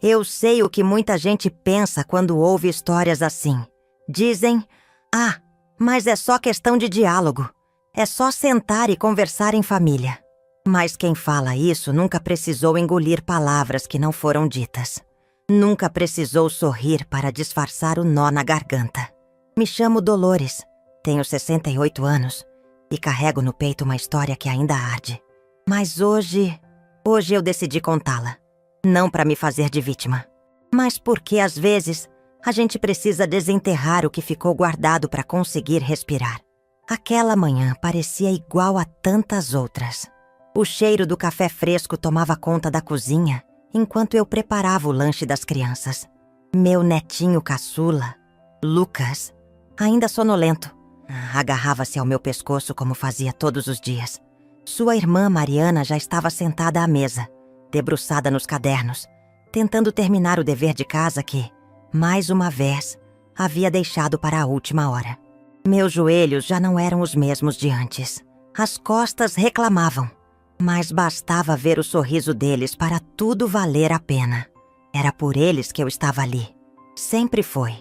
Eu sei o que muita gente pensa quando ouve histórias assim. Dizem, mas é só questão de diálogo. É só sentar e conversar em família. Mas quem fala isso nunca precisou engolir palavras que não foram ditas. Nunca precisou sorrir para disfarçar o nó na garganta. Me chamo Dolores, tenho 68 anos e carrego no peito uma história que ainda arde. Mas hoje eu decidi contá-la. Não para me fazer de vítima, mas porque às vezes a gente precisa desenterrar o que ficou guardado para conseguir respirar. Aquela manhã parecia igual a tantas outras. O cheiro do café fresco tomava conta da cozinha enquanto eu preparava o lanche das crianças. Meu netinho caçula, Lucas, ainda sonolento, agarrava-se ao meu pescoço como fazia todos os dias. Sua irmã Mariana já estava sentada à mesa, debruçada nos cadernos, tentando terminar o dever de casa que, mais uma vez, havia deixado para a última hora. Meus joelhos já não eram os mesmos de antes. As costas reclamavam, mas bastava ver o sorriso deles para tudo valer a pena. Era por eles que eu estava ali. Sempre foi.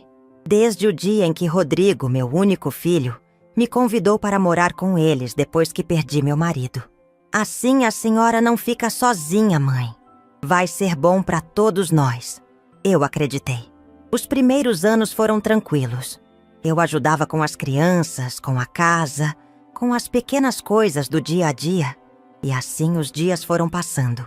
Desde o dia em que Rodrigo, meu único filho, me convidou para morar com eles depois que perdi meu marido. Assim a senhora não fica sozinha, mãe. Vai ser bom para todos nós. Eu acreditei. Os primeiros anos foram tranquilos. Eu ajudava com as crianças, com a casa, com as pequenas coisas do dia a dia. E assim os dias foram passando,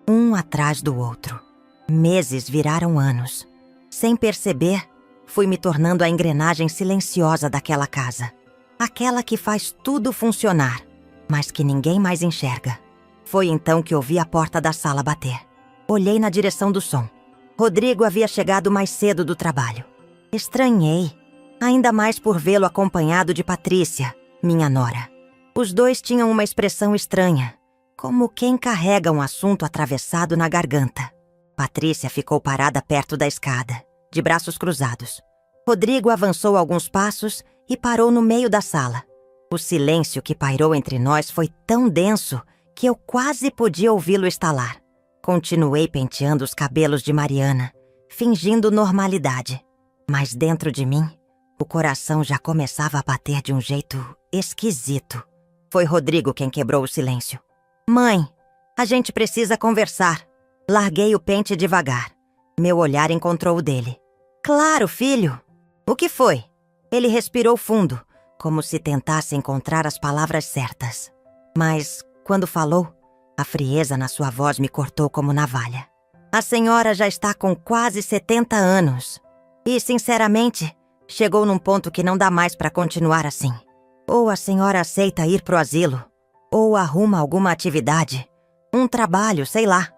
um atrás do outro. Meses viraram anos. Sem perceber, fui me tornando a engrenagem silenciosa daquela casa. Aquela que faz tudo funcionar, mas que ninguém mais enxerga. Foi então que ouvi a porta da sala bater. Olhei na direção do som. Rodrigo havia chegado mais cedo do trabalho. Estranhei, ainda mais por vê-lo acompanhado de Patrícia, minha nora. Os dois tinham uma expressão estranha, como quem carrega um assunto atravessado na garganta. Patrícia ficou parada perto da escada, de braços cruzados. Rodrigo avançou alguns passos e parou no meio da sala. O silêncio que pairou entre nós foi tão denso que eu quase podia ouvi-lo estalar. Continuei penteando os cabelos de Mariana, fingindo normalidade. Mas dentro de mim, o coração já começava a bater de um jeito esquisito. Foi Rodrigo quem quebrou o silêncio. Mãe, a gente precisa conversar. Larguei o pente devagar. Meu olhar encontrou o dele. Claro, filho. O que foi? Ele respirou fundo, como se tentasse encontrar as palavras certas. Mas, quando falou, a frieza na sua voz me cortou como navalha. A senhora já está com quase 70 anos. E, sinceramente, chegou num ponto que não dá mais para continuar assim. Ou a senhora aceita ir pro asilo, ou arruma alguma atividade, um trabalho, sei lá.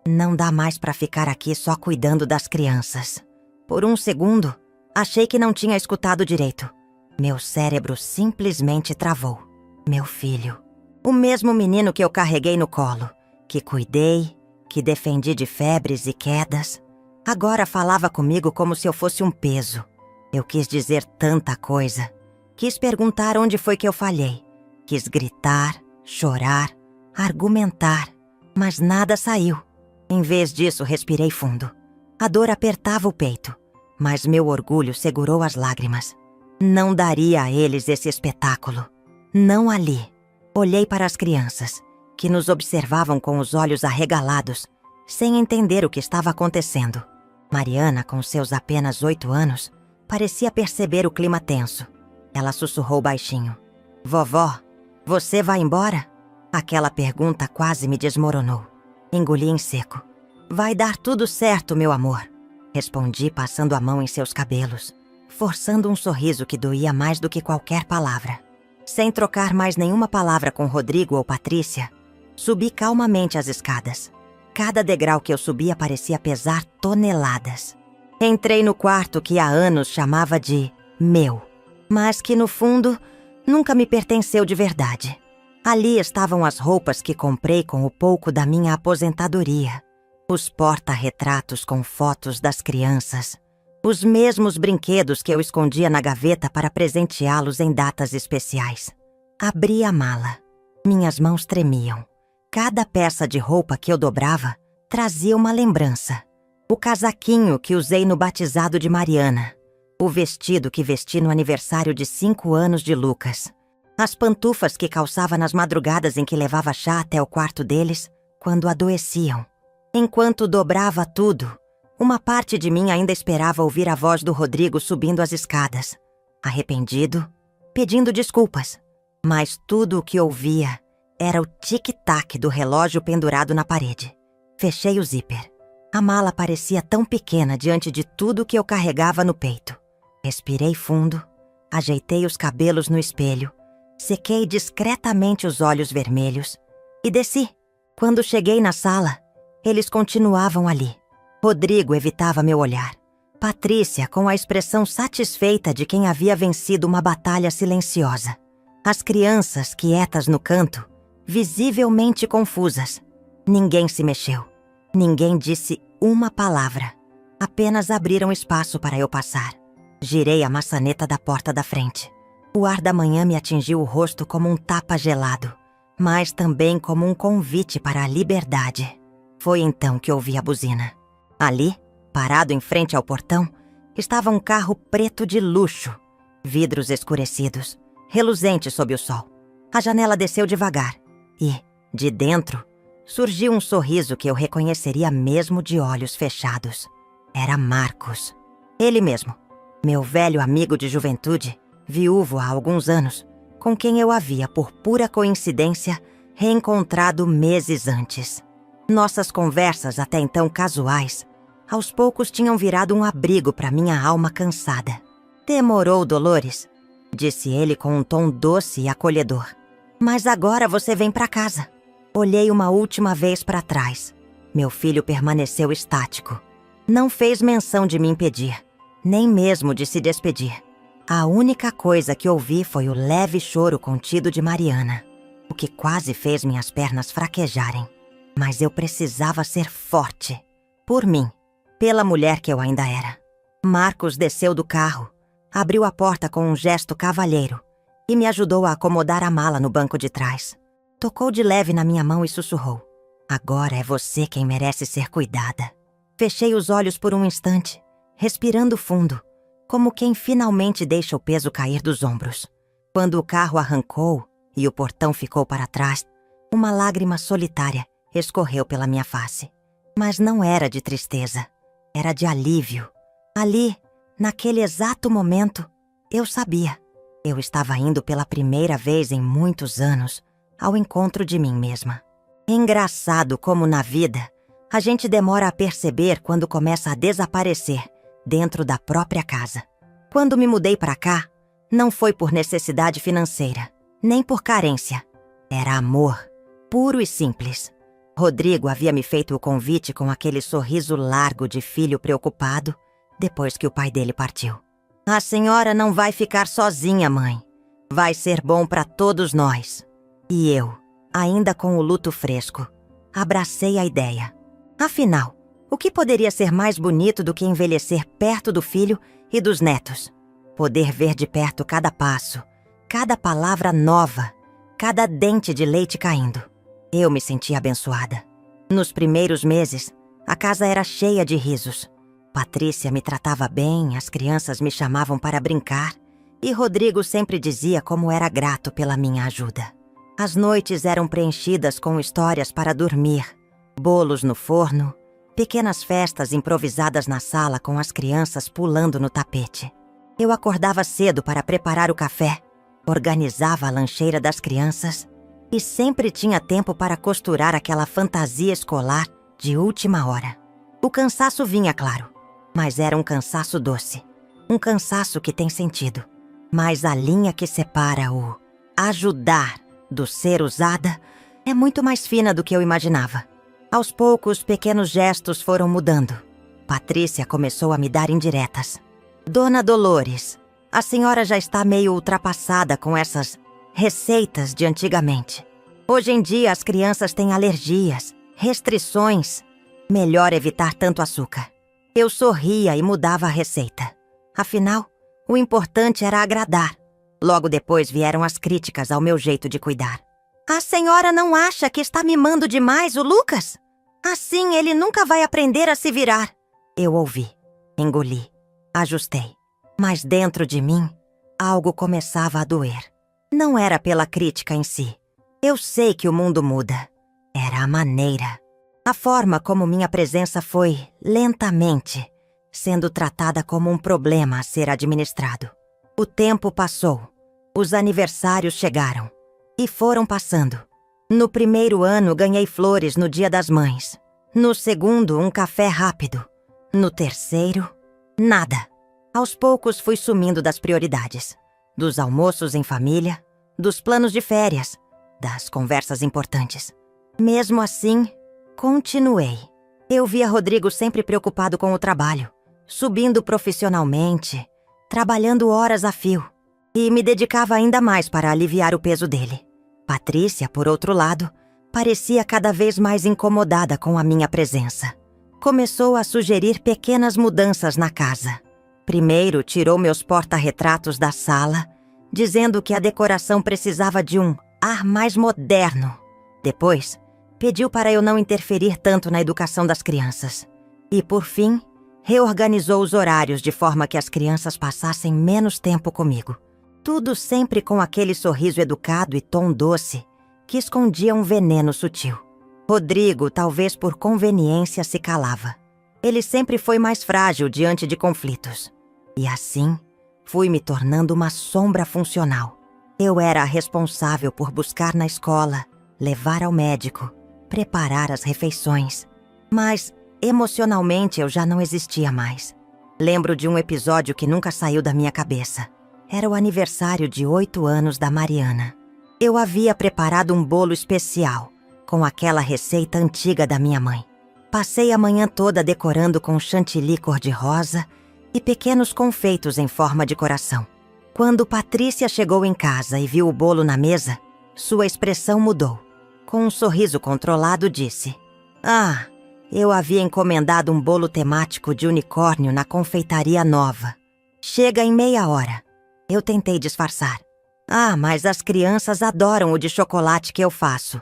Não dá mais para ficar aqui só cuidando das crianças. Por um segundo, achei que não tinha escutado direito. Meu cérebro simplesmente travou. Meu filho. O mesmo menino que eu carreguei no colo, que cuidei, que defendi de febres e quedas, agora falava comigo como se eu fosse um peso. Eu quis dizer tanta coisa. Quis perguntar onde foi que eu falhei. Quis gritar, chorar, argumentar, mas nada saiu. Em vez disso, respirei fundo. A dor apertava o peito, mas meu orgulho segurou as lágrimas. Não daria a eles esse espetáculo. Não ali. Olhei para as crianças, que nos observavam com os olhos arregalados, sem entender o que estava acontecendo. Mariana, com seus apenas 8 anos, parecia perceber o clima tenso. Ela sussurrou baixinho. Vovó, você vai embora? Aquela pergunta quase me desmoronou. Engoli em seco. Vai dar tudo certo, meu amor. Respondi passando a mão em seus cabelos, forçando um sorriso que doía mais do que qualquer palavra. Sem trocar mais nenhuma palavra com Rodrigo ou Patrícia, subi calmamente as escadas. Cada degrau que eu subia parecia pesar toneladas. Entrei no quarto que há anos chamava de meu, mas que, no fundo, nunca me pertenceu de verdade. Ali estavam as roupas que comprei com o pouco da minha aposentadoria, os porta-retratos com fotos das crianças, os mesmos brinquedos que eu escondia na gaveta para presenteá-los em datas especiais. Abri a mala. Minhas mãos tremiam. Cada peça de roupa que eu dobrava trazia uma lembrança. O casaquinho que usei no batizado de Mariana. O vestido que vesti no aniversário de 5 anos de Lucas. As pantufas que calçava nas madrugadas em que levava chá até o quarto deles, quando adoeciam. Enquanto dobrava tudo, uma parte de mim ainda esperava ouvir a voz do Rodrigo subindo as escadas. Arrependido, pedindo desculpas. Mas tudo o que ouvia era o tic-tac do relógio pendurado na parede. Fechei o zíper. A mala parecia tão pequena diante de tudo que eu carregava no peito. Respirei fundo, ajeitei os cabelos no espelho, sequei discretamente os olhos vermelhos e desci. Quando cheguei na sala, eles continuavam ali. Rodrigo evitava meu olhar. Patrícia com a expressão satisfeita de quem havia vencido uma batalha silenciosa. As crianças quietas no canto, visivelmente confusas. Ninguém se mexeu. Ninguém disse uma palavra. Apenas abriram espaço para eu passar. Girei a maçaneta da porta da frente. O ar da manhã me atingiu o rosto como um tapa gelado, mas também como um convite para a liberdade. Foi então que ouvi a buzina. Ali, parado em frente ao portão, estava um carro preto de luxo, vidros escurecidos, reluzente sob o sol. A janela desceu devagar e, de dentro, surgiu um sorriso que eu reconheceria mesmo de olhos fechados. Era Marcos. Ele mesmo. Meu velho amigo de juventude, viúvo há alguns anos, com quem eu havia, por pura coincidência, reencontrado meses antes. Nossas conversas, até então casuais, aos poucos tinham virado um abrigo para minha alma cansada. "Demorou, Dolores", disse ele com um tom doce e acolhedor. "Mas agora você vem para casa." Olhei uma última vez para trás. Meu filho permaneceu estático. Não fez menção de me impedir, nem mesmo de se despedir. A única coisa que ouvi foi o leve choro contido de Mariana, o que quase fez minhas pernas fraquejarem. Mas eu precisava ser forte. Por mim, pela mulher que eu ainda era. Marcos desceu do carro, abriu a porta com um gesto cavalheiro e me ajudou a acomodar a mala no banco de trás. Tocou de leve na minha mão e sussurrou: "Agora é você quem merece ser cuidada." Fechei os olhos por um instante, respirando fundo, como quem finalmente deixa o peso cair dos ombros. Quando o carro arrancou e o portão ficou para trás, uma lágrima solitária escorreu pela minha face. Mas não era de tristeza, era de alívio. Ali, naquele exato momento, eu sabia. Eu estava indo pela primeira vez em muitos anos ao encontro de mim mesma. Engraçado como na vida, a gente demora a perceber quando começa a desaparecer dentro da própria casa. Quando me mudei para cá, não foi por necessidade financeira, nem por carência. Era amor, puro e simples. Rodrigo havia me feito o convite com aquele sorriso largo de filho preocupado depois que o pai dele partiu. "A senhora não vai ficar sozinha, mãe. Vai ser bom para todos nós." E eu, ainda com o luto fresco, abracei a ideia. Afinal, o que poderia ser mais bonito do que envelhecer perto do filho e dos netos? Poder ver de perto cada passo, cada palavra nova, cada dente de leite caindo. Eu me sentia abençoada. Nos primeiros meses, a casa era cheia de risos. Patrícia me tratava bem, as crianças me chamavam para brincar e Rodrigo sempre dizia como era grato pela minha ajuda. As noites eram preenchidas com histórias para dormir, bolos no forno, pequenas festas improvisadas na sala com as crianças pulando no tapete. Eu acordava cedo para preparar o café, organizava a lancheira das crianças e sempre tinha tempo para costurar aquela fantasia escolar de última hora. O cansaço vinha, claro, mas era um cansaço doce. Um cansaço que tem sentido. Mas a linha que separa o ajudar do ser usada é muito mais fina do que eu imaginava. Aos poucos, pequenos gestos foram mudando. Patrícia começou a me dar indiretas. "Dona Dolores, a senhora já está meio ultrapassada com essas receitas de antigamente. Hoje em dia as crianças têm alergias, restrições. Melhor evitar tanto açúcar." Eu sorria e mudava a receita. Afinal, o importante era agradar. Logo depois vieram as críticas ao meu jeito de cuidar. "A senhora não acha que está mimando demais o Lucas? Assim ele nunca vai aprender a se virar." Eu ouvi, engoli, ajustei. Mas dentro de mim, algo começava a doer. Não era pela crítica em si. Eu sei que o mundo muda. Era a maneira. A forma como minha presença foi, lentamente, sendo tratada como um problema a ser administrado. O tempo passou. Os aniversários chegaram. E foram passando. No primeiro ano, ganhei flores no Dia das Mães. No segundo, um café rápido. No terceiro, nada. Aos poucos, fui sumindo das prioridades. Dos almoços em família, dos planos de férias, das conversas importantes. Mesmo assim, continuei. Eu via Rodrigo sempre preocupado com o trabalho, subindo profissionalmente, trabalhando horas a fio, e me dedicava ainda mais para aliviar o peso dele. Patrícia, por outro lado, parecia cada vez mais incomodada com a minha presença. Começou a sugerir pequenas mudanças na casa. Primeiro, tirou meus porta-retratos da sala, dizendo que a decoração precisava de um ar mais moderno. Depois, pediu para eu não interferir tanto na educação das crianças. E, por fim, reorganizou os horários de forma que as crianças passassem menos tempo comigo. Tudo sempre com aquele sorriso educado e tom doce que escondia um veneno sutil. Rodrigo, talvez por conveniência, se calava. Ele sempre foi mais frágil diante de conflitos. E assim, fui me tornando uma sombra funcional. Eu era a responsável por buscar na escola, levar ao médico, preparar as refeições. Mas, emocionalmente, eu já não existia mais. Lembro de um episódio que nunca saiu da minha cabeça. Era o aniversário de 8 anos da Mariana. Eu havia preparado um bolo especial, com aquela receita antiga da minha mãe. Passei a manhã toda decorando com chantilly cor-de-rosa e pequenos confeitos em forma de coração. Quando Patrícia chegou em casa e viu o bolo na mesa, sua expressão mudou. Com um sorriso controlado, disse: "Ah, eu havia encomendado um bolo temático de unicórnio na confeitaria nova. Chega em meia hora." Eu tentei disfarçar. "Ah, mas as crianças adoram o de chocolate que eu faço."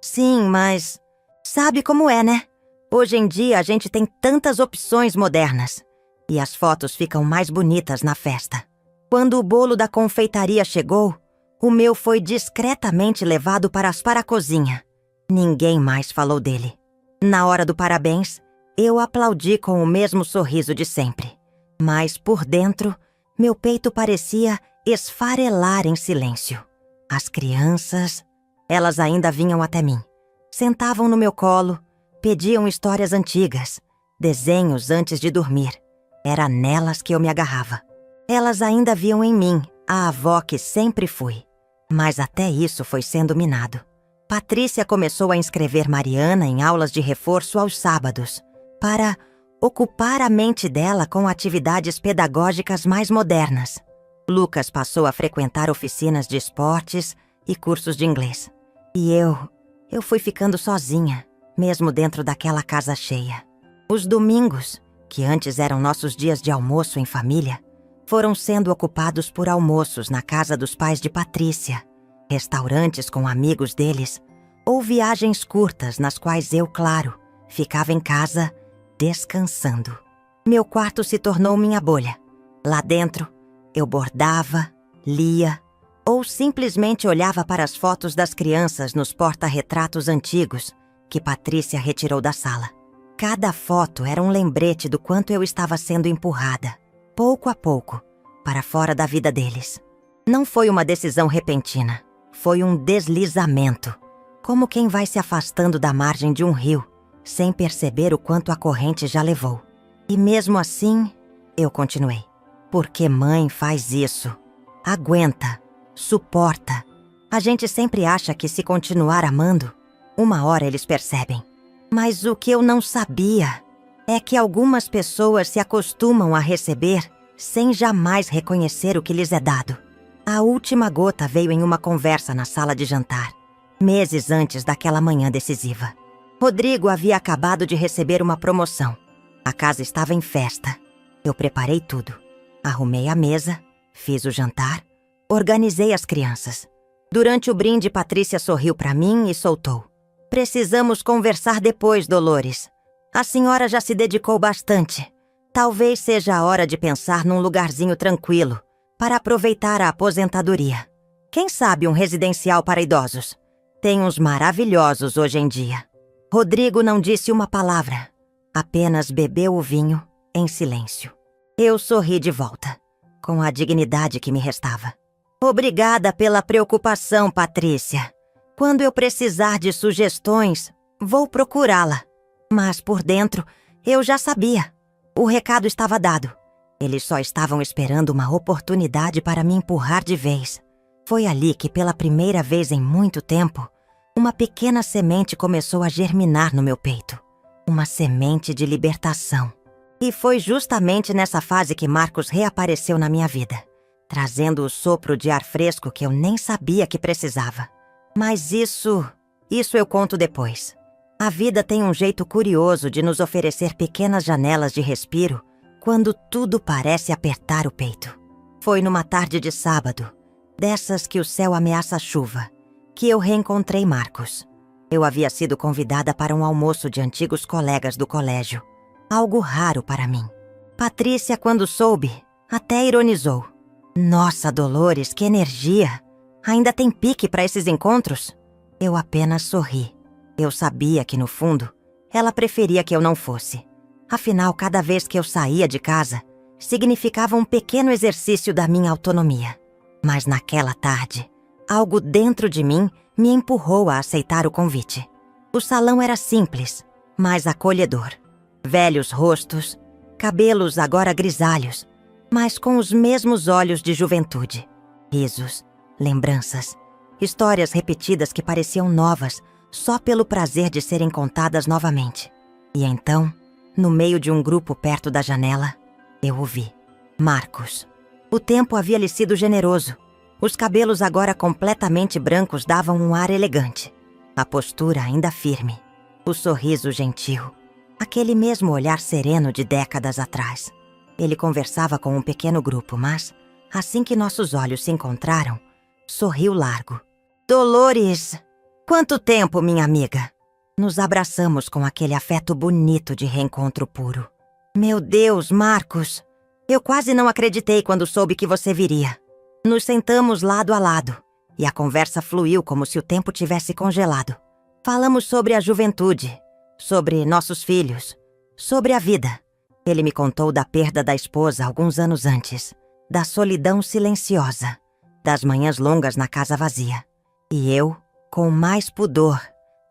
"Sim, mas... sabe como é, né? Hoje em dia a gente tem tantas opções modernas. E as fotos ficam mais bonitas na festa." Quando o bolo da confeitaria chegou, o meu foi discretamente levado para a cozinha. Ninguém mais falou dele. Na hora do parabéns, eu aplaudi com o mesmo sorriso de sempre. Mas por dentro, meu peito parecia esfarelar em silêncio. As crianças, elas ainda vinham até mim. Sentavam no meu colo, pediam histórias antigas, desenhos antes de dormir. Era nelas que eu me agarrava. Elas ainda viam em mim a avó que sempre fui. Mas até isso foi sendo minado. Patrícia começou a inscrever Mariana em aulas de reforço aos sábados, para ocupar a mente dela com atividades pedagógicas mais modernas. Lucas passou a frequentar oficinas de esportes e cursos de inglês. E eu fui ficando sozinha, mesmo dentro daquela casa cheia. Os domingos, que antes eram nossos dias de almoço em família, foram sendo ocupados por almoços na casa dos pais de Patrícia, restaurantes com amigos deles, ou viagens curtas nas quais eu, claro, ficava em casa descansando. Meu quarto se tornou minha bolha. Lá dentro, eu bordava, lia, ou simplesmente olhava para as fotos das crianças nos porta-retratos antigos que Patrícia retirou da sala. Cada foto era um lembrete do quanto eu estava sendo empurrada, pouco a pouco, para fora da vida deles. Não foi uma decisão repentina, foi um deslizamento, como quem vai se afastando da margem de um rio, sem perceber o quanto a corrente já levou. E mesmo assim, eu continuei. Porque mãe faz isso. Aguenta, suporta. A gente sempre acha que se continuar amando, uma hora eles percebem. Mas o que eu não sabia é que algumas pessoas se acostumam a receber sem jamais reconhecer o que lhes é dado. A última gota veio em uma conversa na sala de jantar, meses antes daquela manhã decisiva. Rodrigo havia acabado de receber uma promoção. A casa estava em festa. Eu preparei tudo. Arrumei a mesa, fiz o jantar, organizei as crianças. Durante o brinde, Patrícia sorriu para mim e soltou: "Precisamos conversar depois, Dolores. A senhora já se dedicou bastante. Talvez seja a hora de pensar num lugarzinho tranquilo para aproveitar a aposentadoria. Quem sabe um residencial para idosos? Tem uns maravilhosos hoje em dia. Rodrigo não disse uma palavra, apenas bebeu o vinho em silêncio. Eu sorri de volta, com a dignidade que me restava. Obrigada pela preocupação, Patrícia. Quando eu precisar de sugestões, vou procurá-la. Mas por dentro, eu já sabia. O recado estava dado. Eles só estavam esperando uma oportunidade para me empurrar de vez. Foi ali que, pela primeira vez em muito tempo, uma pequena semente começou a germinar no meu peito. Uma semente de libertação. E foi justamente nessa fase que Marcos reapareceu na minha vida, trazendo o sopro de ar fresco que eu nem sabia que precisava. Mas isso eu conto depois. A vida tem um jeito curioso de nos oferecer pequenas janelas de respiro quando tudo parece apertar o peito. Foi numa tarde de sábado, dessas que o céu ameaça chuva, que eu reencontrei Marcos. Eu havia sido convidada para um almoço de antigos colegas do colégio. Algo raro para mim. Patrícia, quando soube, até ironizou. Nossa, Dolores, que energia! Ainda tem pique para esses encontros? Eu apenas sorri. Eu sabia que, no fundo, ela preferia que eu não fosse. Afinal, cada vez que eu saía de casa, significava um pequeno exercício da minha autonomia. Mas naquela tarde, algo dentro de mim me empurrou a aceitar o convite. O salão era simples, mas acolhedor. Velhos rostos, cabelos agora grisalhos, mas com os mesmos olhos de juventude. Risos, lembranças, histórias repetidas que pareciam novas só pelo prazer de serem contadas novamente. E então, no meio de um grupo perto da janela, eu o vi. Marcos. O tempo havia lhe sido generoso. Os cabelos agora completamente brancos davam um ar elegante. A postura ainda firme. O sorriso gentil. Aquele mesmo olhar sereno de décadas atrás. Ele conversava com um pequeno grupo, mas, assim que nossos olhos se encontraram, sorriu largo. Dolores! Quanto tempo, minha amiga! Nos abraçamos com aquele afeto bonito de reencontro puro. Meu Deus, Marcos! Eu quase não acreditei quando soube que você viria. Nos sentamos lado a lado, e a conversa fluiu como se o tempo tivesse congelado. Falamos sobre a juventude, sobre nossos filhos, sobre a vida. Ele me contou da perda da esposa alguns anos antes, da solidão silenciosa, das manhãs longas na casa vazia. E eu, com mais pudor,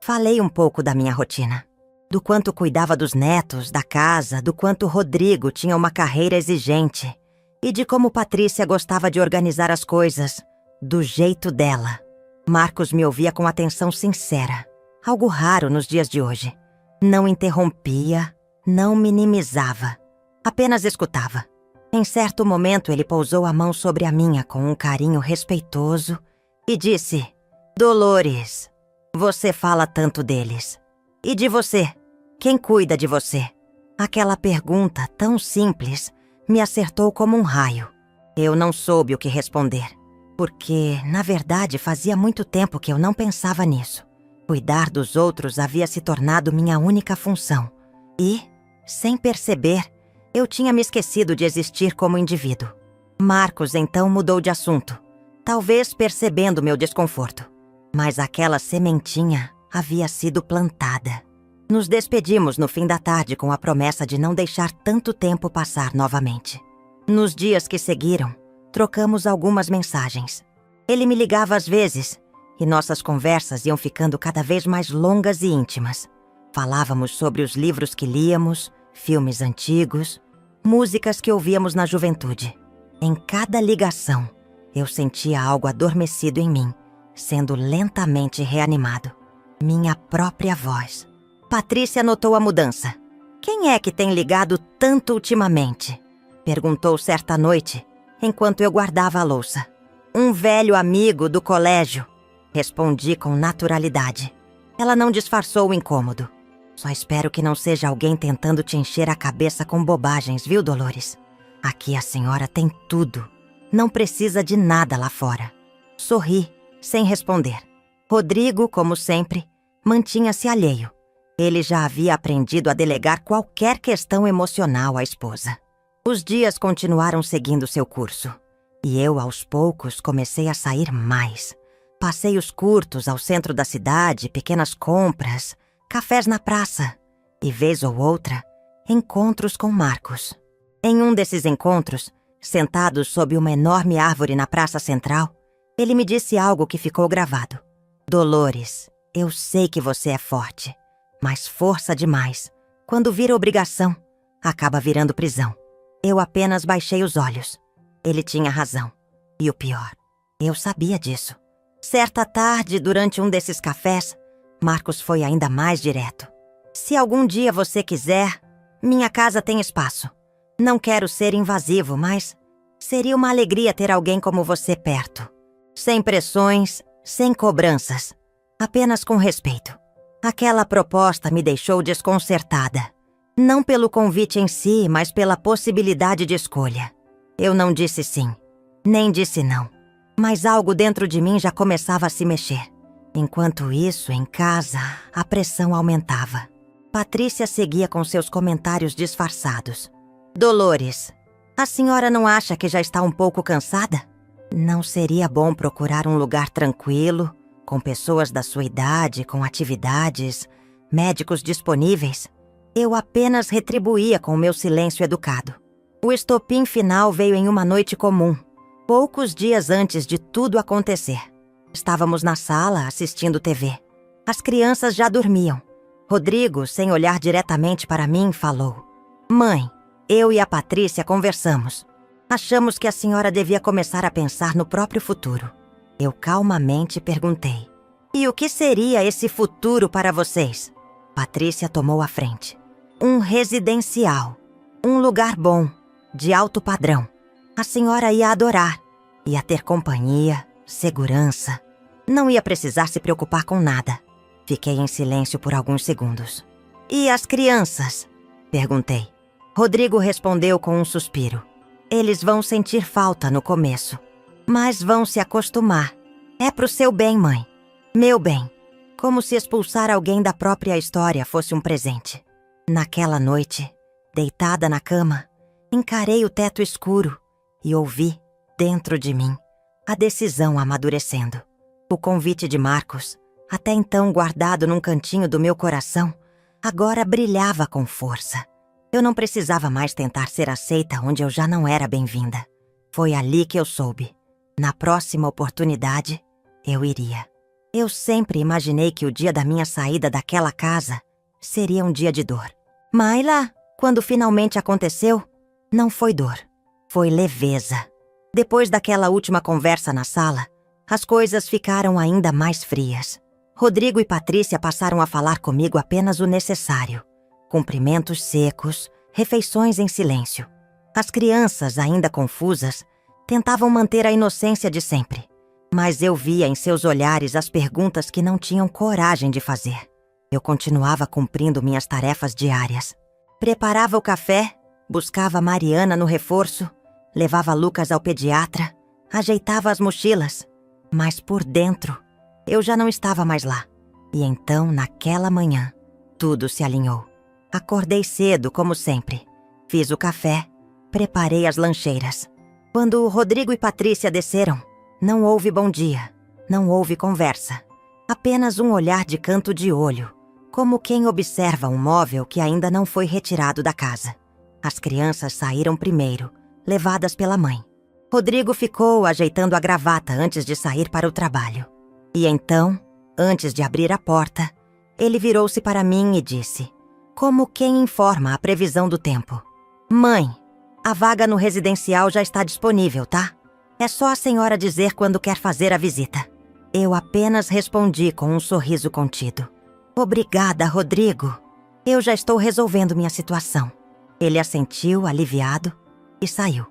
falei um pouco da minha rotina. Do quanto cuidava dos netos, da casa, do quanto Rodrigo tinha uma carreira exigente e de como Patrícia gostava de organizar as coisas do jeito dela. Marcos me ouvia com atenção sincera, algo raro nos dias de hoje. Não interrompia, não minimizava, apenas escutava. Em certo momento ele pousou a mão sobre a minha com um carinho respeitoso e disse: Dolores, você fala tanto deles. E de você? Quem cuida de você? Aquela pergunta tão simples me acertou como um raio. Eu não soube o que responder, porque, na verdade, fazia muito tempo que eu não pensava nisso. Cuidar dos outros havia se tornado minha única função. E, sem perceber, eu tinha me esquecido de existir como indivíduo. Marcos então mudou de assunto, talvez percebendo meu desconforto. Mas aquela sementinha havia sido plantada. Nos despedimos no fim da tarde com a promessa de não deixar tanto tempo passar novamente. Nos dias que seguiram, trocamos algumas mensagens. Ele me ligava às vezes, e nossas conversas iam ficando cada vez mais longas e íntimas. Falávamos sobre os livros que líamos, filmes antigos, músicas que ouvíamos na juventude. Em cada ligação, eu sentia algo adormecido em mim, sendo lentamente reanimado. Minha própria voz. Patrícia notou a mudança. Quem é que tem ligado tanto ultimamente? Perguntou certa noite, enquanto eu guardava a louça. Um velho amigo do colégio. Respondi com naturalidade. Ela não disfarçou o incômodo. Só espero que não seja alguém tentando te encher a cabeça com bobagens, viu, Dolores? Aqui a senhora tem tudo. Não precisa de nada lá fora. Sorri, sem responder. Rodrigo, como sempre, mantinha-se alheio. Ele já havia aprendido a delegar qualquer questão emocional à esposa. Os dias continuaram seguindo seu curso. E eu, aos poucos, comecei a sair mais. Passeios curtos ao centro da cidade, pequenas compras, cafés na praça e, vez ou outra, encontros com Marcos. Em um desses encontros, sentado sob uma enorme árvore na praça central, ele me disse algo que ficou gravado. Dolores, eu sei que você é forte, mas força demais, quando vira obrigação, acaba virando prisão. Eu apenas baixei os olhos. Ele tinha razão. E o pior, eu sabia disso. Certa tarde, durante um desses cafés, Marcos foi ainda mais direto. Se algum dia você quiser, minha casa tem espaço. Não quero ser invasivo, mas seria uma alegria ter alguém como você perto. Sem pressões, sem cobranças. Apenas com respeito. Aquela proposta me deixou desconcertada. Não pelo convite em si, mas pela possibilidade de escolha. Eu não disse sim, nem disse não. Mas algo dentro de mim já começava a se mexer. Enquanto isso, em casa, a pressão aumentava. Patrícia seguia com seus comentários disfarçados. Dolores, a senhora não acha que já está um pouco cansada? Não seria bom procurar um lugar tranquilo, com pessoas da sua idade, com atividades, médicos disponíveis? Eu apenas retribuía com o meu silêncio educado. O estopim final veio em uma noite comum, poucos dias antes de tudo acontecer. Estávamos na sala assistindo TV. As crianças já dormiam. Rodrigo, sem olhar diretamente para mim, falou: Mãe, eu e a Patrícia conversamos. Achamos que a senhora devia começar a pensar no próprio futuro. Eu calmamente perguntei: E o que seria esse futuro para vocês? Patrícia tomou a frente. Um residencial. Um lugar bom, de alto padrão. A senhora ia adorar. Ia ter companhia, segurança. Não ia precisar se preocupar com nada. Fiquei em silêncio por alguns segundos. E as crianças? Perguntei. Rodrigo respondeu com um suspiro. Eles vão sentir falta no começo, mas vão se acostumar. É pro seu bem, mãe. Meu bem. Como se expulsar alguém da própria história fosse um presente. Naquela noite, deitada na cama, encarei o teto escuro e ouvi, dentro de mim, a decisão amadurecendo. O convite de Marcos, até então guardado num cantinho do meu coração, agora brilhava com força. Eu não precisava mais tentar ser aceita onde eu já não era bem-vinda. Foi ali que eu soube. Na próxima oportunidade, eu iria. Eu sempre imaginei que o dia da minha saída daquela casa seria um dia de dor. Mayla, quando finalmente aconteceu, não foi dor, foi leveza. Depois daquela última conversa na sala, as coisas ficaram ainda mais frias. Rodrigo e Patrícia passaram a falar comigo apenas o necessário. Cumprimentos secos, refeições em silêncio. As crianças, ainda confusas, tentavam manter a inocência de sempre. Mas eu via em seus olhares as perguntas que não tinham coragem de fazer. Eu continuava cumprindo minhas tarefas diárias. Preparava o café, buscava Mariana no reforço, levava Lucas ao pediatra, ajeitava as mochilas. Mas por dentro, eu já não estava mais lá. E então, naquela manhã, tudo se alinhou. Acordei cedo, como sempre. Fiz o café, preparei as lancheiras. Quando Rodrigo e Patrícia desceram, não houve bom dia, não houve conversa. Apenas um olhar de canto de olho, como quem observa um móvel que ainda não foi retirado da casa. As crianças saíram primeiro, levadas pela mãe. Rodrigo ficou ajeitando a gravata antes de sair para o trabalho. E então, antes de abrir a porta, ele virou-se para mim e disse, como quem informa a previsão do tempo: Mãe, a vaga no residencial já está disponível, tá? É só a senhora dizer quando quer fazer a visita. Eu apenas respondi com um sorriso contido. Obrigada, Rodrigo. Eu já estou resolvendo minha situação. Ele assentiu, aliviado, e saiu.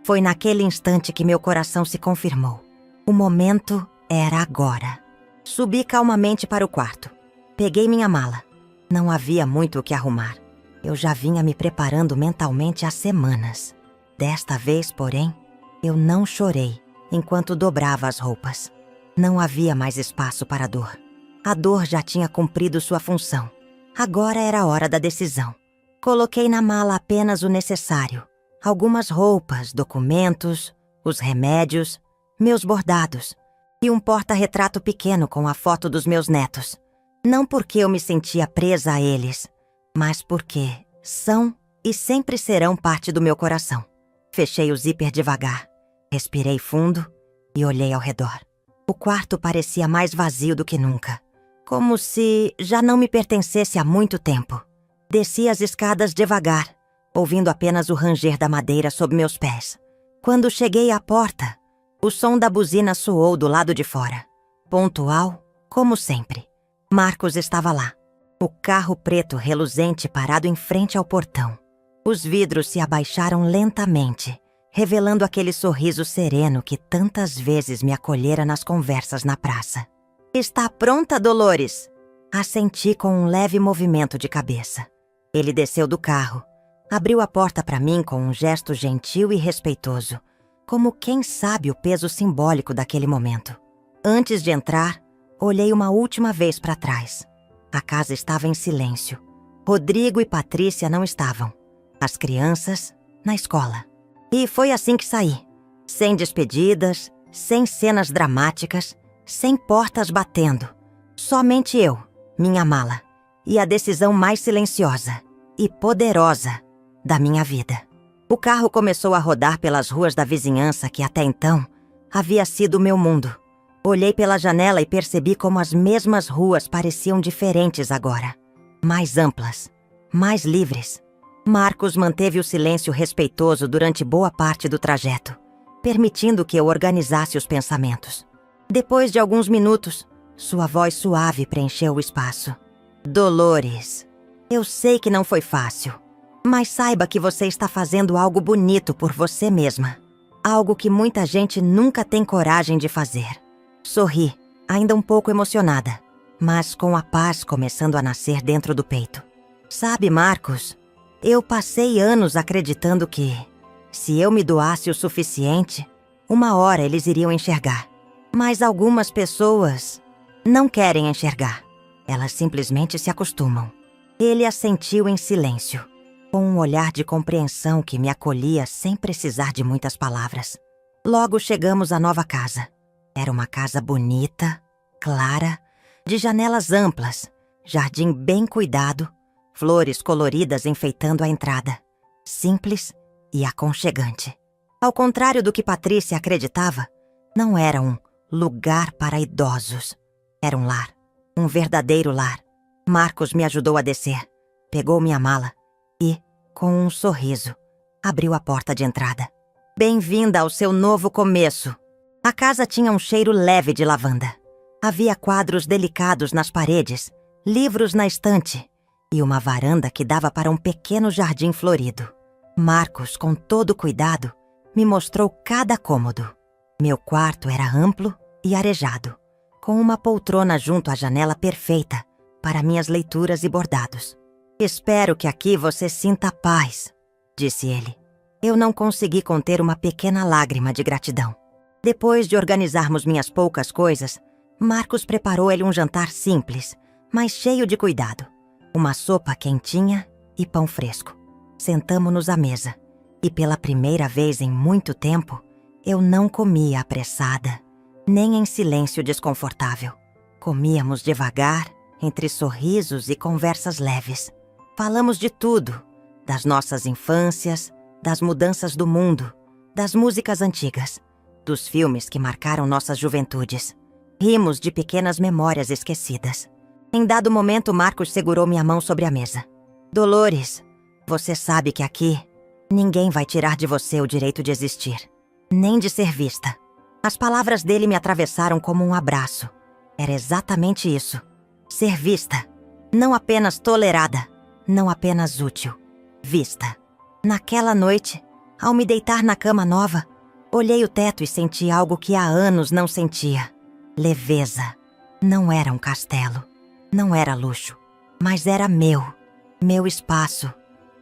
Foi naquele instante que meu coração se confirmou. O momento era agora. Subi calmamente para o quarto. Peguei minha mala. Não havia muito o que arrumar. Eu já vinha me preparando mentalmente há semanas. Desta vez, porém, eu não chorei enquanto dobrava as roupas. Não havia mais espaço para a dor. A dor já tinha cumprido sua função. Agora era a hora da decisão. Coloquei na mala apenas o necessário. Algumas roupas, documentos, os remédios, meus bordados e um porta-retrato pequeno com a foto dos meus netos. Não porque eu me sentia presa a eles, mas porque são e sempre serão parte do meu coração. Fechei o zíper devagar, respirei fundo e olhei ao redor. O quarto parecia mais vazio do que nunca, como se já não me pertencesse há muito tempo. Desci as escadas devagar, ouvindo apenas o ranger da madeira sob meus pés. Quando cheguei à porta, o som da buzina soou do lado de fora. Pontual, como sempre. Marcos estava lá. O carro preto reluzente parado em frente ao portão. Os vidros se abaixaram lentamente, revelando aquele sorriso sereno que tantas vezes me acolhera nas conversas na praça. "Está pronta, Dolores?" Assenti com um leve movimento de cabeça. Ele desceu do carro, abriu a porta para mim com um gesto gentil e respeitoso, como quem sabe o peso simbólico daquele momento. Antes de entrar, olhei uma última vez para trás. A casa estava em silêncio. Rodrigo e Patrícia não estavam. As crianças, na escola. E foi assim que saí. Sem despedidas, sem cenas dramáticas, sem portas batendo. Somente eu, minha mala, e a decisão mais silenciosa e poderosa da minha vida. O carro começou a rodar pelas ruas da vizinhança que até então havia sido o meu mundo. Olhei pela janela e percebi como as mesmas ruas pareciam diferentes agora. Mais amplas, mais livres. Marcos manteve o silêncio respeitoso durante boa parte do trajeto, permitindo que eu organizasse os pensamentos. Depois de alguns minutos, sua voz suave preencheu o espaço. "Dolores, eu sei que não foi fácil, mas saiba que você está fazendo algo bonito por você mesma. Algo que muita gente nunca tem coragem de fazer." Sorri, ainda um pouco emocionada, mas com a paz começando a nascer dentro do peito. "Sabe, Marcos, eu passei anos acreditando que, se eu me doasse o suficiente, uma hora eles iriam enxergar. Mas algumas pessoas não querem enxergar. Elas simplesmente se acostumam." Ele assentiu em silêncio, com um olhar de compreensão que me acolhia sem precisar de muitas palavras. Logo chegamos à nova casa. Era uma casa bonita, clara, de janelas amplas, jardim bem cuidado, flores coloridas enfeitando a entrada. Simples e aconchegante. Ao contrário do que Patrícia acreditava, não era um lugar para idosos. Era um lar, um verdadeiro lar. Marcos me ajudou a descer, pegou minha mala e, com um sorriso, abriu a porta de entrada. "Bem-vinda ao seu novo começo." A casa tinha um cheiro leve de lavanda. Havia quadros delicados nas paredes, livros na estante e uma varanda que dava para um pequeno jardim florido. Marcos, com todo cuidado, me mostrou cada cômodo. Meu quarto era amplo e arejado, com uma poltrona junto à janela perfeita para minhas leituras e bordados. "Espero que aqui você sinta paz", disse ele. Eu não consegui conter uma pequena lágrima de gratidão. Depois de organizarmos minhas poucas coisas, Marcos preparou ele um jantar simples, mas cheio de cuidado. Uma sopa quentinha e pão fresco. Sentamo-nos à mesa, e pela primeira vez em muito tempo, eu não comia apressada, nem em silêncio desconfortável. Comíamos devagar, entre sorrisos e conversas leves. Falamos de tudo, das nossas infâncias, das mudanças do mundo, das músicas antigas, dos filmes que marcaram nossas juventudes. Rimos de pequenas memórias esquecidas. Em dado momento, Marcos segurou minha mão sobre a mesa. "Dolores, você sabe que aqui, ninguém vai tirar de você o direito de existir, nem de ser vista." As palavras dele me atravessaram como um abraço. Era exatamente isso. Ser vista. Não apenas tolerada, não apenas útil. Vista. Naquela noite, ao me deitar na cama nova, olhei o teto e senti algo que há anos não sentia. Leveza. Não era um castelo. Não era luxo. Mas era meu. Meu espaço.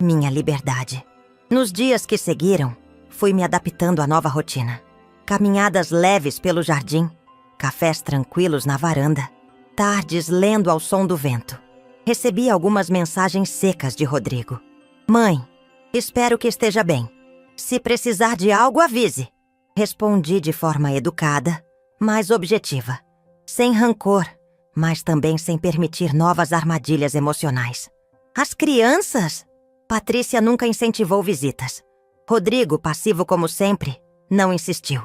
Minha liberdade. Nos dias que seguiram, fui me adaptando à nova rotina. Caminhadas leves pelo jardim, cafés tranquilos na varanda, tardes lendo ao som do vento. Recebi algumas mensagens secas de Rodrigo. Mãe, espero que esteja bem. Se precisar de algo, avise. Respondi de forma educada, mas objetiva. Sem rancor, mas também sem permitir novas armadilhas emocionais. As crianças? Patrícia nunca incentivou visitas. Rodrigo, passivo como sempre, não insistiu.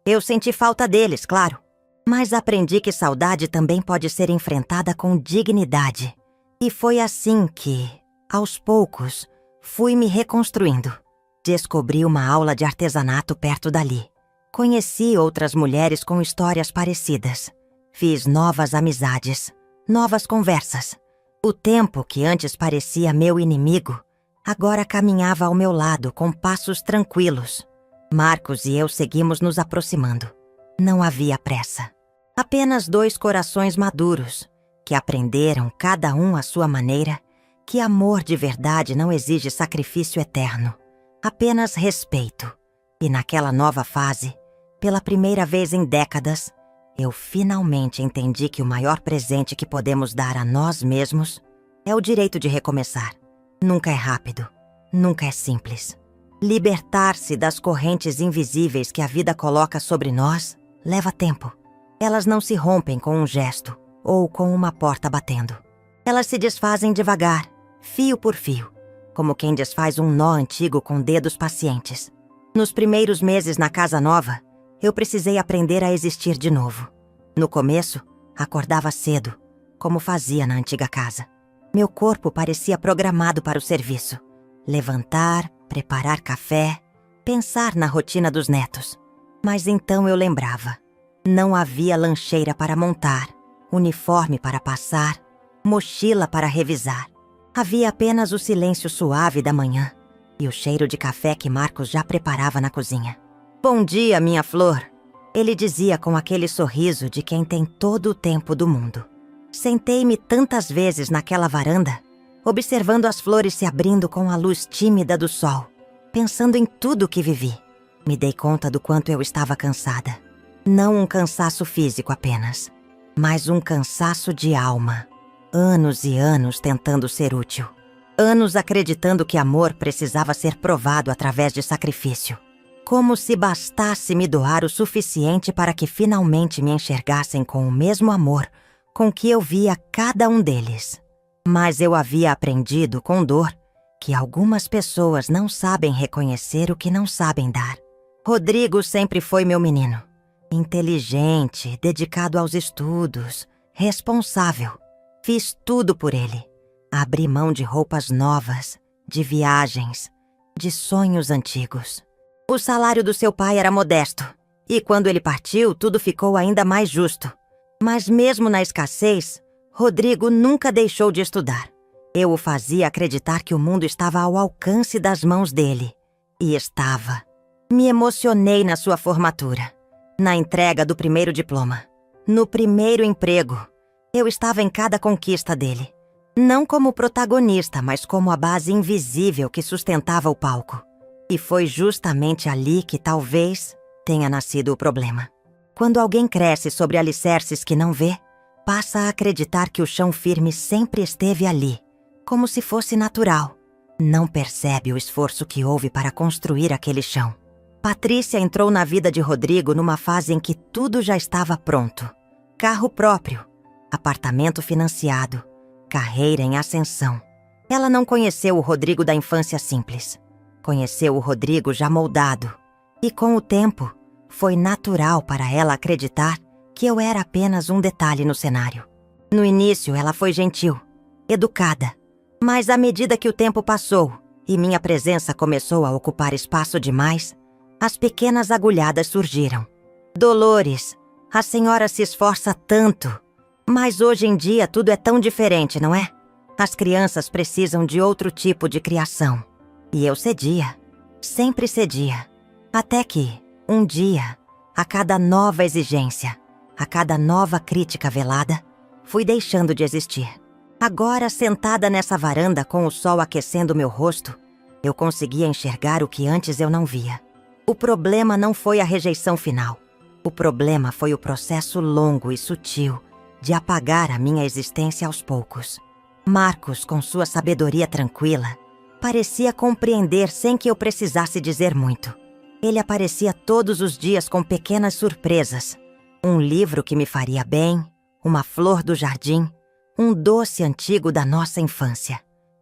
Eu senti falta deles, claro. Mas aprendi que saudade também pode ser enfrentada com dignidade. E foi assim que, aos poucos, fui me reconstruindo. Descobri uma aula de artesanato perto dali. Conheci outras mulheres com histórias parecidas. Fiz novas amizades, novas conversas. O tempo que antes parecia meu inimigo, agora caminhava ao meu lado com passos tranquilos. Marcos e eu seguimos nos aproximando. Não havia pressa. Apenas dois corações maduros, que aprenderam, cada um à sua maneira, que amor de verdade não exige sacrifício eterno, apenas respeito. E naquela nova fase, pela primeira vez em décadas, eu finalmente entendi que o maior presente que podemos dar a nós mesmos é o direito de recomeçar. Nunca é rápido, nunca é simples. Libertar-se das correntes invisíveis que a vida coloca sobre nós leva tempo. Elas não se rompem com um gesto ou com uma porta batendo. Elas se desfazem devagar, fio por fio, como quem desfaz um nó antigo com dedos pacientes. Nos primeiros meses na casa nova, eu precisei aprender a existir de novo. No começo, acordava cedo, como fazia na antiga casa. Meu corpo parecia programado para o serviço. Levantar, preparar café, pensar na rotina dos netos. Mas então eu lembrava. Não havia lancheira para montar, uniforme para passar, mochila para revisar. Havia apenas o silêncio suave da manhã e o cheiro de café que Marcos já preparava na cozinha. Bom dia, minha flor, ele dizia com aquele sorriso de quem tem todo o tempo do mundo. Sentei-me tantas vezes naquela varanda, observando as flores se abrindo com a luz tímida do sol, pensando em tudo o que vivi. Me dei conta do quanto eu estava cansada. Não um cansaço físico apenas, mas um cansaço de alma. Anos e anos tentando ser útil. Anos acreditando que amor precisava ser provado através de sacrifício. Como se bastasse me doar o suficiente para que finalmente me enxergassem com o mesmo amor com que eu via cada um deles. Mas eu havia aprendido com dor que algumas pessoas não sabem reconhecer o que não sabem dar. Rodrigo sempre foi meu menino. Inteligente, dedicado aos estudos, responsável. Fiz tudo por ele. Abri mão de roupas novas, de viagens, de sonhos antigos. O salário do seu pai era modesto, e quando ele partiu, tudo ficou ainda mais justo. Mas mesmo na escassez, Rodrigo nunca deixou de estudar. Eu o fazia acreditar que o mundo estava ao alcance das mãos dele. E estava. Me emocionei na sua formatura. Na entrega do primeiro diploma, no primeiro emprego, eu estava em cada conquista dele. Não como protagonista, mas como a base invisível que sustentava o palco. E foi justamente ali que talvez tenha nascido o problema. Quando alguém cresce sobre alicerces que não vê, passa a acreditar que o chão firme sempre esteve ali, como se fosse natural. Não percebe o esforço que houve para construir aquele chão. Patrícia entrou na vida de Rodrigo numa fase em que tudo já estava pronto. Carro próprio, apartamento financiado, carreira em ascensão. Ela não conheceu o Rodrigo da infância simples. Conheceu o Rodrigo já moldado. E com o tempo, foi natural para ela acreditar que eu era apenas um detalhe no cenário. No início, ela foi gentil, educada. Mas à medida que o tempo passou e minha presença começou a ocupar espaço demais, as pequenas agulhadas surgiram. Dolores, a senhora se esforça tanto. Mas hoje em dia tudo é tão diferente, não é? As crianças precisam de outro tipo de criação. E eu cedia. Sempre cedia. Até que, um dia, a cada nova exigência, a cada nova crítica velada, fui deixando de existir. Agora, sentada nessa varanda com o sol aquecendo meu rosto, eu conseguia enxergar o que antes eu não via. O problema não foi a rejeição final. O problema foi o processo longo e sutil de apagar a minha existência aos poucos. Marcos, com sua sabedoria tranquila, parecia compreender sem que eu precisasse dizer muito. Ele aparecia todos os dias com pequenas surpresas. Um livro que me faria bem, uma flor do jardim, um doce antigo da nossa infância.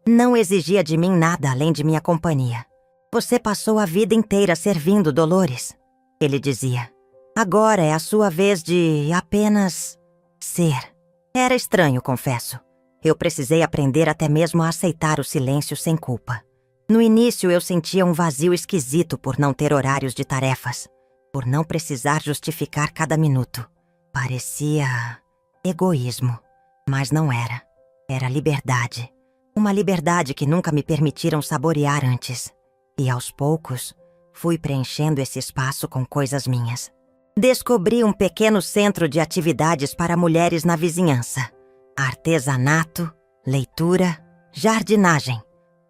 Não exigia de mim nada além de minha companhia. Você passou a vida inteira servindo, Dolores, ele dizia. Agora é a sua vez de apenas ser. Era estranho, confesso. Eu precisei aprender até mesmo a aceitar o silêncio sem culpa. No início eu sentia um vazio esquisito por não ter horários de tarefas, por não precisar justificar cada minuto. Parecia egoísmo, mas não era. Era liberdade. Uma liberdade que nunca me permitiram saborear antes. E aos poucos, fui preenchendo esse espaço com coisas minhas. Descobri um pequeno centro de atividades para mulheres na vizinhança. Artesanato, leitura, jardinagem.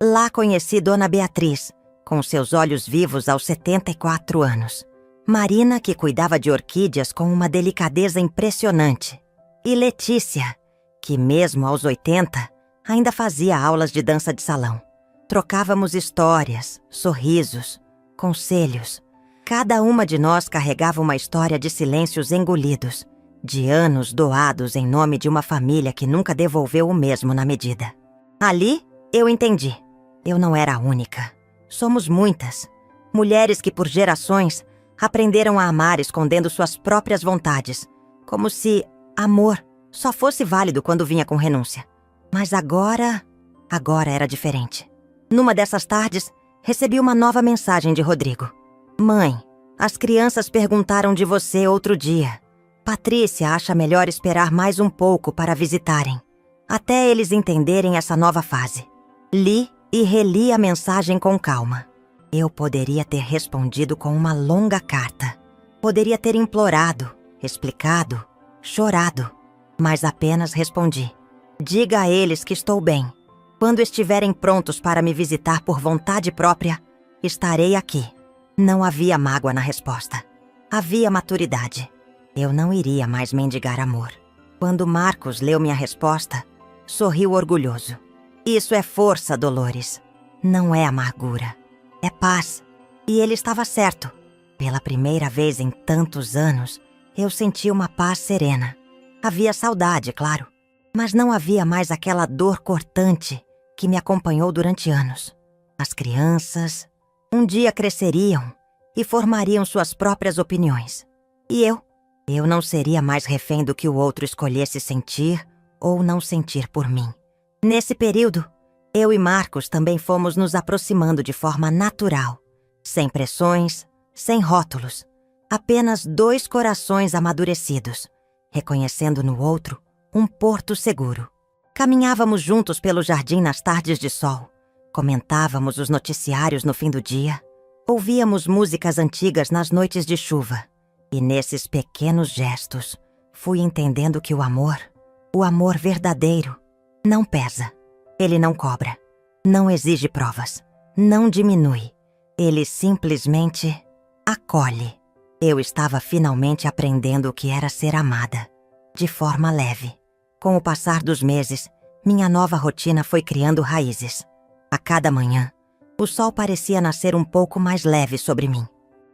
Lá conheci Dona Beatriz, com seus olhos vivos aos 74 anos. Marina, que cuidava de orquídeas com uma delicadeza impressionante. E Letícia, que mesmo aos 80, ainda fazia aulas de dança de salão. Trocávamos histórias, sorrisos, conselhos. Cada uma de nós carregava uma história de silêncios engolidos, de anos doados em nome de uma família que nunca devolveu o mesmo na medida. Ali, eu entendi. Eu não era a única. Somos muitas. Mulheres que por gerações aprenderam a amar escondendo suas próprias vontades, como se amor só fosse válido quando vinha com renúncia. Mas agora era diferente. Numa dessas tardes, recebi uma nova mensagem de Rodrigo. Mãe, as crianças perguntaram de você outro dia. Patrícia acha melhor esperar mais um pouco para visitarem, até eles entenderem essa nova fase. Li e reli a mensagem com calma. Eu poderia ter respondido com uma longa carta. Poderia ter implorado, explicado, chorado, mas apenas respondi. Diga a eles que estou bem. Quando estiverem prontos para me visitar por vontade própria, estarei aqui. Não havia mágoa na resposta. Havia maturidade. Eu não iria mais mendigar amor. Quando Marcos leu minha resposta, sorriu orgulhoso. Isso é força, Dolores. Não é amargura. É paz. E ele estava certo. Pela primeira vez em tantos anos, eu senti uma paz serena. Havia saudade, claro. Mas não havia mais aquela dor cortante que me acompanhou durante anos. As crianças um dia cresceriam e formariam suas próprias opiniões. E eu não seria mais refém do que o outro escolhesse sentir ou não sentir por mim. Nesse período, eu e Marcos também fomos nos aproximando de forma natural, sem pressões, sem rótulos. Apenas dois corações amadurecidos, reconhecendo no outro um porto seguro. Caminhávamos juntos pelo jardim nas tardes de sol. Comentávamos os noticiários no fim do dia. Ouvíamos músicas antigas nas noites de chuva. E nesses pequenos gestos, fui entendendo que o amor verdadeiro, não pesa. Ele não cobra. Não exige provas. Não diminui. Ele simplesmente acolhe. Eu estava finalmente aprendendo o que era ser amada, de forma leve. Com o passar dos meses, minha nova rotina foi criando raízes. A cada manhã, o sol parecia nascer um pouco mais leve sobre mim.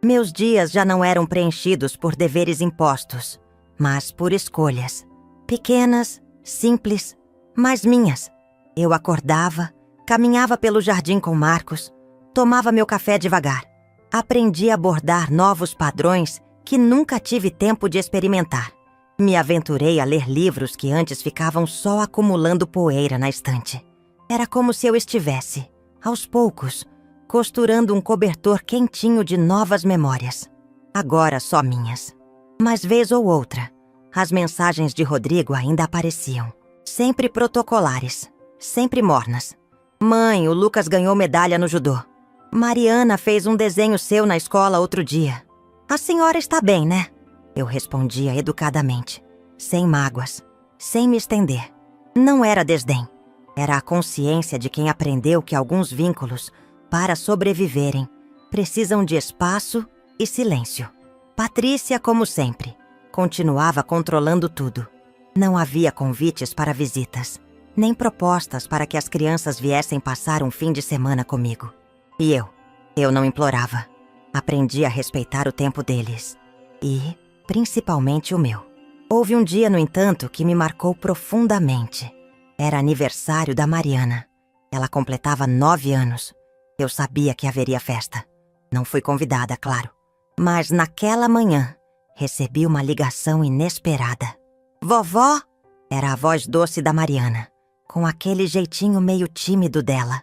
Meus dias já não eram preenchidos por deveres impostos, mas por escolhas. Pequenas, simples, mas minhas. Eu acordava, caminhava pelo jardim com Marcos, tomava meu café devagar. Aprendi a abordar novos padrões que nunca tive tempo de experimentar. Me aventurei a ler livros que antes ficavam só acumulando poeira na estante. Era como se eu estivesse, aos poucos, costurando um cobertor quentinho de novas memórias. Agora só minhas. Mas vez ou outra, as mensagens de Rodrigo ainda apareciam. Sempre protocolares, sempre mornas. Mãe, o Lucas ganhou medalha no judô. Mariana fez um desenho seu na escola outro dia. A senhora está bem, né? Eu respondia educadamente, sem mágoas, sem me estender. Não era desdém. Era a consciência de quem aprendeu que alguns vínculos, para sobreviverem, precisam de espaço e silêncio. Patrícia, como sempre, continuava controlando tudo. Não havia convites para visitas. nem propostas para que as crianças viessem passar um fim de semana comigo. E eu não implorava. Aprendi a respeitar o tempo deles. E, principalmente, o meu. Houve um dia, no entanto, que me marcou profundamente. Era aniversário da Mariana. Ela completava 9 anos. Eu sabia que haveria festa. Não fui convidada, claro. Mas naquela manhã, recebi uma ligação inesperada. Vovó? Era a voz doce da Mariana, com aquele jeitinho meio tímido dela.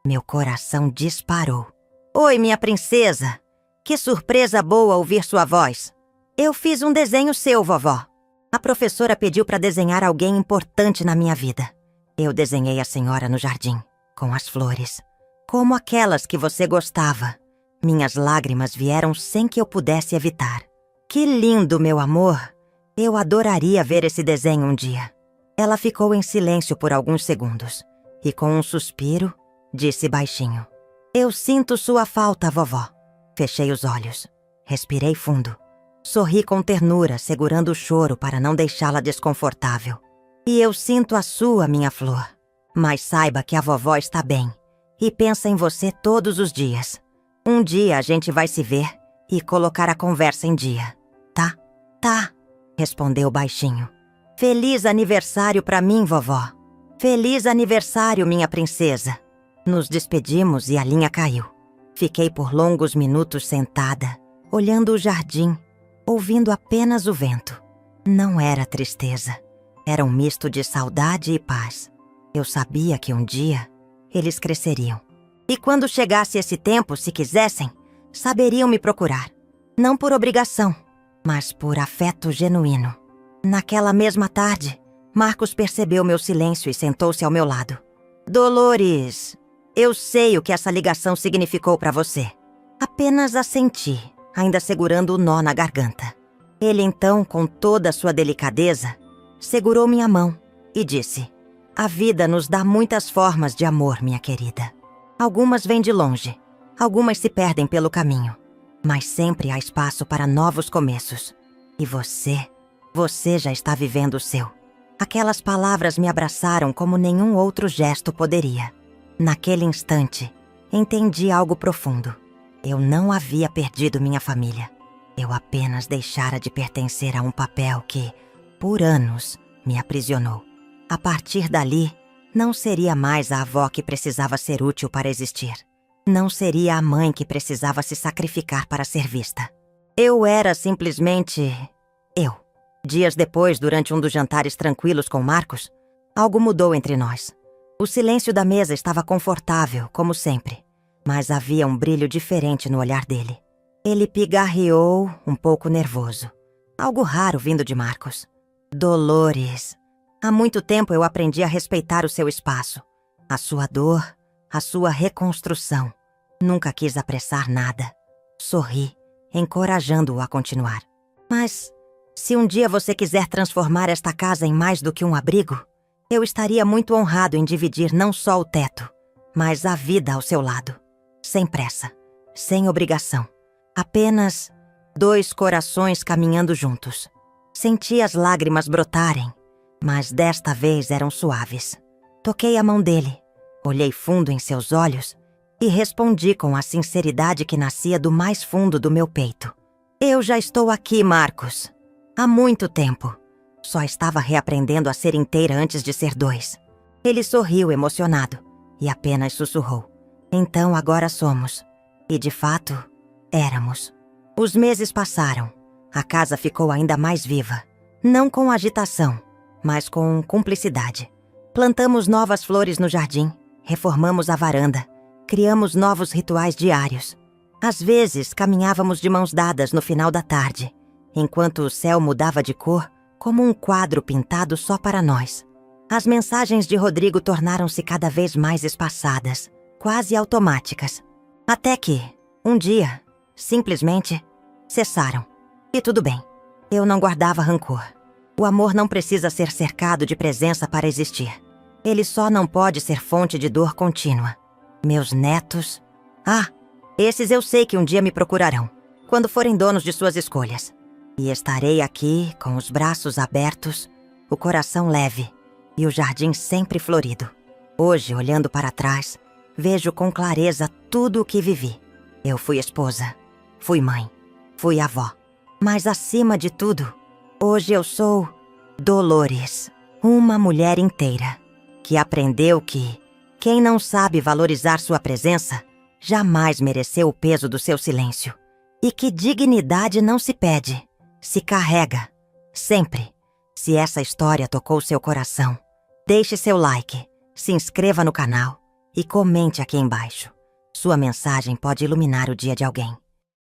Meu coração disparou. Oi, minha princesa! Que surpresa boa ouvir sua voz. Eu fiz um desenho seu, vovó. A professora pediu para desenhar alguém importante na minha vida. Eu desenhei a senhora no jardim, com as flores. Como aquelas que você gostava. Minhas lágrimas vieram sem que eu pudesse evitar. Que lindo, meu amor! Eu adoraria ver esse desenho um dia. Ela ficou em silêncio por alguns segundos e, com um suspiro, disse baixinho: Eu sinto sua falta, vovó. Fechei os olhos. Respirei fundo. Sorri com ternura, segurando o choro para não deixá-la desconfortável. E eu sinto a sua, minha flor. Mas saiba que a vovó está bem e pensa em você todos os dias. Um dia a gente vai se ver e colocar a conversa em dia. Tá? Tá, respondeu baixinho. Feliz aniversário pra mim, vovó. Feliz aniversário, minha princesa. Nos despedimos e a linha caiu. Fiquei por longos minutos sentada, olhando o jardim, ouvindo apenas o vento. Não era tristeza. Era um misto de saudade e paz. Eu sabia que um dia eles cresceriam. E quando chegasse esse tempo, se quisessem, saberiam me procurar. Não por obrigação, mas por afeto genuíno. Naquela mesma tarde, Marcos percebeu meu silêncio e sentou-se ao meu lado. Dolores, eu sei o que essa ligação significou para você. Apenas assenti, ainda segurando o nó na garganta. Ele então, com toda a sua delicadeza, segurou minha mão e disse: A vida nos dá muitas formas de amor, minha querida. Algumas vêm de longe, algumas se perdem pelo caminho, mas sempre há espaço para novos começos. E você já está vivendo o seu. Aquelas palavras me abraçaram como nenhum outro gesto poderia. Naquele instante, entendi algo profundo. Eu não havia perdido minha família. Eu apenas deixara de pertencer a um papel que, por anos, me aprisionou. A partir dali, não seria mais a avó que precisava ser útil para existir. Não seria a mãe que precisava se sacrificar para ser vista. Eu era simplesmente eu. Dias depois, durante um dos jantares tranquilos com Marcos, algo mudou entre nós. O silêncio da mesa estava confortável, como sempre, mas havia um brilho diferente no olhar dele. Ele pigarreou, um pouco nervoso. Algo raro vindo de Marcos. Dolores. Há muito tempo eu aprendi a respeitar o seu espaço, a sua dor, a sua reconstrução. Nunca quis apressar nada. Sorri, encorajando-o a continuar. Mas, se um dia você quiser transformar esta casa em mais do que um abrigo, eu estaria muito honrado em dividir não só o teto, mas a vida ao seu lado. Sem pressa, sem obrigação. Apenas 2 corações caminhando juntos. Senti as lágrimas brotarem, mas desta vez eram suaves. Toquei a mão dele, olhei fundo em seus olhos e respondi com a sinceridade que nascia do mais fundo do meu peito. Eu já estou aqui, Marcos. Há muito tempo. Só estava reaprendendo a ser inteira antes de ser 2. Ele sorriu emocionado e apenas sussurrou. Então agora somos. E de fato, éramos. Os meses passaram. A casa ficou ainda mais viva. Não com agitação, mas com cumplicidade. Plantamos novas flores no jardim, reformamos a varanda, criamos novos rituais diários. Às vezes, caminhávamos de mãos dadas no final da tarde, enquanto o céu mudava de cor como um quadro pintado só para nós. As mensagens de Rodrigo tornaram-se cada vez mais espaçadas, quase automáticas. Até que, um dia, simplesmente, cessaram. E tudo bem. Eu não guardava rancor. O amor não precisa ser cercado de presença para existir. Ele só não pode ser fonte de dor contínua. Meus netos... esses eu sei que um dia me procurarão, quando forem donos de suas escolhas. E estarei aqui, com os braços abertos, o coração leve e o jardim sempre florido. Hoje, olhando para trás, vejo com clareza tudo o que vivi. Eu fui esposa, fui mãe, fui avó. Mas acima de tudo, hoje eu sou Dolores, uma mulher inteira, que aprendeu que quem não sabe valorizar sua presença jamais mereceu o peso do seu silêncio. E que dignidade não se pede, se carrega, sempre. Se essa história tocou seu coração, deixe seu like, se inscreva no canal e comente aqui embaixo. Sua mensagem pode iluminar o dia de alguém.